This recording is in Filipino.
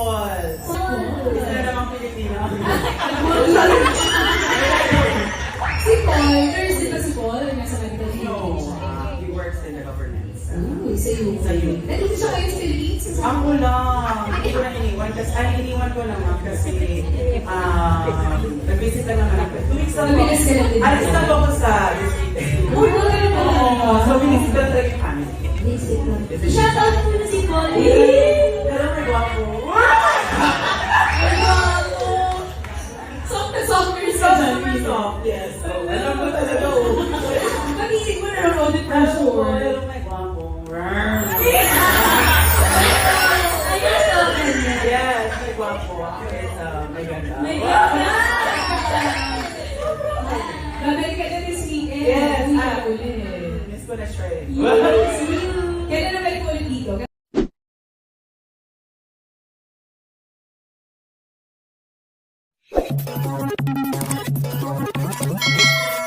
Paul. Isa na namang Pilipino. Si Paul, nurse din ba si Paul? Nasa medical field No, din siya. he works in the governance. Uy, sa UK. Sa UK. Nandito siya kayo sa Philippines? Ako lang. Hindi ko na iniwan. Iniwan ko naman kasi nag-visit lang naman ako. 2 weeks lang ako. Nabilis ka lang din. Alis lang ako sa Disney. Uy, ano ba? Oo. So, binisita na talaga yung family. Visit lang. Shoutout mo na si Paul. Pero may gwapo. Soft na soft nurse So, ka super dyan. soft. Yes. So, alam ko talaga. Pag-isip mo na road for sure. Pero may gwapo. Ayos ka ba niya? Yes, may gwapo. Ako is may ganda. May ganda. Babalik ka na this weekend. Yes. Uwi ka ulit. Miss ko na siya eh. Kailan na balik mo ulit dito? Thank you.